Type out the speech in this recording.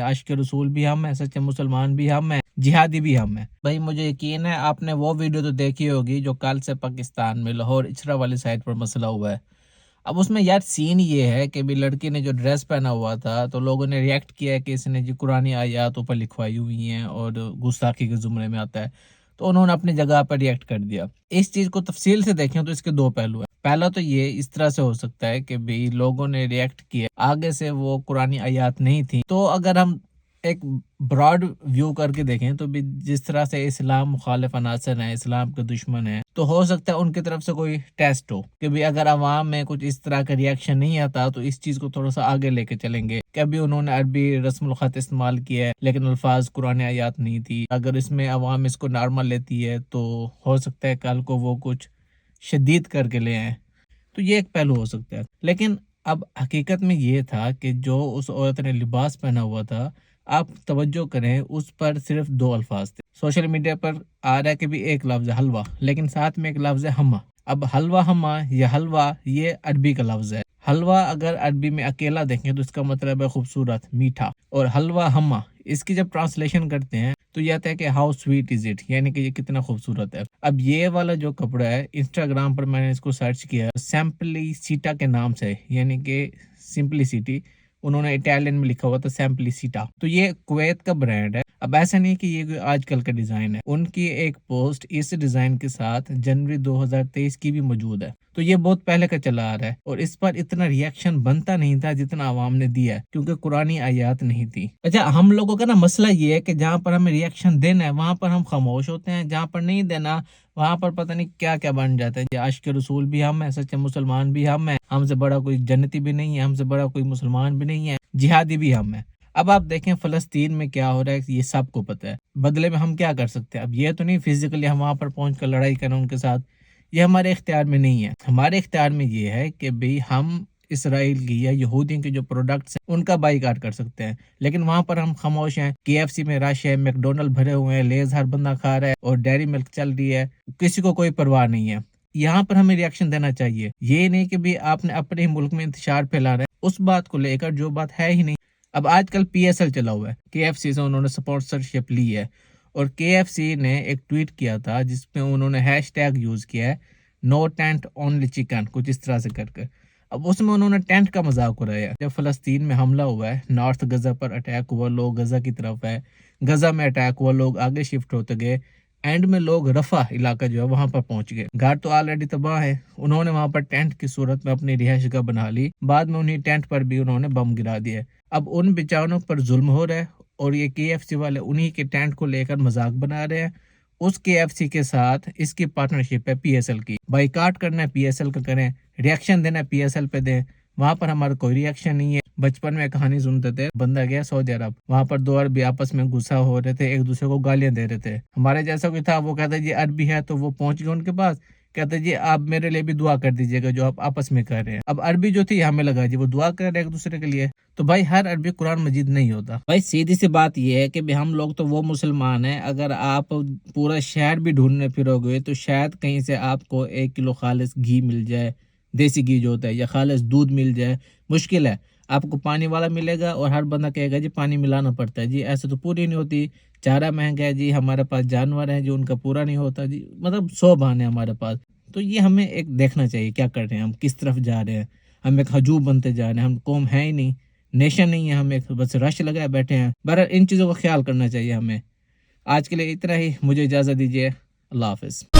عاشق رسول بھی ہم ہیں، سچے مسلمان بھی ہم ہیں، جہادی بھی ہم ہیں۔ بھائی مجھے یقین ہے آپ نے وہ ویڈیو تو دیکھی ہوگی جو کل سے پاکستان میں لاہور اچھرا والی سائڈ پر مسئلہ ہوا ہے۔ اب اس میں یار سین یہ ہے کہ بھی لڑکی نے جو ڈریس پہنا ہوا تھا تو لوگوں نے ریئیکٹ کیا ہے کہ اس نے جی قرآنی آیات اوپر لکھوائی ہوئی ہیں اور گستاخی کے زمرے میں آتا ہے، تو انہوں نے اپنی جگہ پر ریئیکٹ کر دیا۔ اس چیز کو تفصیل سے دیکھیں تو اس کے دو پہلو ہیں۔ پہلا تو یہ اس طرح سے ہو سکتا ہے کہ بھی لوگوں نے ریئیکٹ کیا، آگے سے وہ قرآنی آیات نہیں تھی، تو اگر ہم ایک براڈ ویو کر کے دیکھیں تو بھی جس طرح سے اسلام مخالف عناصر ہیں، اسلام کے دشمن ہیں، تو ہو سکتا ہے ان کی طرف سے کوئی ٹیسٹ ہو کہ بھی اگر عوام میں کچھ اس طرح کا ریاکشن نہیں آتا تو اس چیز کو تھوڑا سا آگے لے کے چلیں گے کہ ابھی انہوں نے عربی رسم الخط استعمال کیا ہے لیکن الفاظ قرآن آیات نہیں تھی، اگر اس میں عوام اس کو نارمل لیتی ہے تو ہو سکتا ہے کل کو وہ کچھ شدید کر کے لے آئیں، تو یہ ایک پہلو ہو سکتا ہے۔ لیکن اب حقیقت میں یہ تھا کہ جو اس عورت نے لباس پہنا ہوا تھا، آپ توجہ کریں اس پر صرف دو الفاظ تھے۔ سوشل میڈیا پر آ رہا ہے کہ بھی ایک لفظ ہے حلوہ، لیکن ساتھ میں ایک لفظ ہے ہما۔ اب حلوہ ہما یا حلوہ یہ عربی کا لفظ ہے۔ حلوہ اگر عربی میں اکیلا دیکھیں تو اس کا مطلب ہے خوبصورت، میٹھا، اور حلوہ ہما اس کی جب ٹرانسلیشن کرتے ہیں تو یہ آتا ہے کہ ہاؤ سویٹ از اٹ، یعنی کہ یہ کتنا خوبصورت ہے۔ اب یہ والا جو کپڑا ہے انسٹاگرام پر میں نے اس کو سرچ کیا، سیمپلی سیٹا کے نام سے، یعنی کہ سمپلی سٹی، انہوں نے اٹیلین میں لکھا ہوا تھا سیمپلی سیٹا، تو یہ کویت کا برانڈ ہے۔ اب ایسا نہیں کہ یہ آج کل کا ڈیزائن ہے، ان کی ایک پوسٹ اس ڈیزائن کے ساتھ جنوری 2023 کی بھی موجود ہے، تو یہ بہت پہلے کا چلا آ رہا ہے اور اس پر اتنا ریاکشن بنتا نہیں تھا جتنا عوام نے دیا ہے کیونکہ قرآنی آیات نہیں تھی۔ اچھا، ہم لوگوں کا نا مسئلہ یہ ہے کہ جہاں پر ہمیں ریاکشن دینا ہے وہاں پر ہم خاموش ہوتے ہیں، جہاں پر نہیں دینا وہاں پر پتہ نہیں کیا کیا بن جاتا ہے۔ عاشق رسول بھی ہم ہیں، سچے مسلمان بھی ہم ہیں، ہم سے بڑا کوئی جنتی بھی نہیں ہے، ہم سے بڑا کوئی مسلمان بھی نہیں ہے، جہادی بھی ہم ہیں۔ اب آپ دیکھیں فلسطین میں کیا ہو رہا ہے، یہ سب کو پتہ ہے، بدلے میں ہم کیا کر سکتے ہیں؟ اب یہ تو نہیں فزیکلی ہم وہاں پر پہنچ کر لڑائی کریں ان کے ساتھ، یہ ہمارے اختیار میں نہیں ہے۔ ہمارے اختیار میں یہ ہے کہ بھئی ہم اسرائیل کی یا یہودیوں کے جو پروڈکٹس ہیں ان کا بائیکاٹ کر سکتے ہیں، لیکن وہاں پر ہم خاموش ہیں۔ KFC میں رش ہے، میک ڈونلڈ بھرے ہوئے ہیں، لیز ہر بندہ کھا رہا ہے اور ڈیری ملک چل رہی ہے، کسی کو کوئی پرواہ نہیں ہے۔ یہاں پر ہمیں ریاکشن دینا چاہیے، یہ نہیں کہ بھی آپ نے اپنے ہی ملک میں انتشار پھیلا رہا ہے اس بات کو لے کر جو بات ہے ہی نہیں۔ اب آج کل PSL چلا ہوا ہے، KFC سے انہوں نے سپانسرشپ لی ہے، اور KFC نے ایک ٹویٹ کیا تھا جس میں انہوں نے ہیش ٹیگ یوز کیا ہے نو ٹینٹ اونلی چکن، کچھ اس طرح سے کر کر۔ اب اس میں انہوں نے ٹینٹ کا مذاق اڑایا۔ جب فلسطین میں حملہ ہوا ہے، نارتھ غزہ پر اٹیک ہوا، لوگ غزہ کی طرف ہے، غزہ میں اٹیک ہوا، لوگ آگے شفٹ ہوتے گئے، اینڈ میں لوگ رفح علاقہ جو ہے وہاں پر پہنچ گئے، گھر تو آلریڈی تباہ ہے، انہوں نے وہاں پر ٹینٹ کی صورت میں اپنی رہائش گاہ بنا لی، بعد میں انہیں ٹینٹ پر بھی انہوں نے بم گرا دیا۔ اب ان بیچاروں پر ظلم ہو رہا ہے اور یہ KFC والے انہی کے ٹینٹ کو لے کر مذاق بنا رہے ہیں۔ اس KFC کے ساتھ اس کی پارٹنرشپ ہے PSL کی، بائیکاٹ کرنا ہے PSL کا کریں، ریاکشن دینا ہے PSL پہ دیں۔ وہاں پر ہمارا کوئی ریاکشن نہیں ہے۔ بچپن میں کہانی سنتے تھے، بندہ گیا سعودی عرب، وہاں پر دو عربی آپس میں غصہ ہو رہے تھے، ایک دوسرے کو گالیاں دے رہے تھے، ہمارے جیسا کوئی تھا وہ کہتا جی عربی ہے تو وہ پہنچ گیا ان کے پاس، کہتے جی آپ میرے لیے بھی دعا کر دیجیے گا جو آپ آپس میں کر رہے ہیں۔ اب عربی جو تھی ہمیں لگا جی وہ دعا کر رہے ایک دوسرے کے لیے، تو بھائی ہر عربی قرآن مجید نہیں ہوتا۔ بھائی سیدھی سی بات یہ ہے کہ ہم لوگ تو وہ مسلمان ہیں، اگر آپ پورا شہر بھی ڈھونڈنے پھرو گے تو شاید کہیں سے آپ کو 1 کلو خالص گھی مل جائے، دیسی گھی جو ہوتا ہے، یا خالص دودھ مل جائے، مشکل ہے۔ آپ کو پانی والا ملے گا اور ہر بندہ کہے گا جی پانی ملانا پڑتا ہے، جی ایسے تو پوری نہیں ہوتی، چارہ مہنگا ہے، جی ہمارے پاس جانور ہیں جو ان کا پورا نہیں ہوتا، جی مطلب 100 بہانے ہمارے پاس۔ تو یہ ہمیں ایک دیکھنا چاہیے کیا کر رہے ہیں ہم، کس طرف جا رہے ہیں، ہم ایک ہجوم بنتے جا رہے ہیں، ہم قوم ہے ہی نہیں، نیشن نہیں ہے، ہم ایک بس رش لگائے بیٹھے ہیں۔ بہرحال ان چیزوں کا خیال کرنا چاہیے ہمیں۔ آج کے لیے اتنا ہی، مجھے اجازت دیجیے، اللہ حافظ۔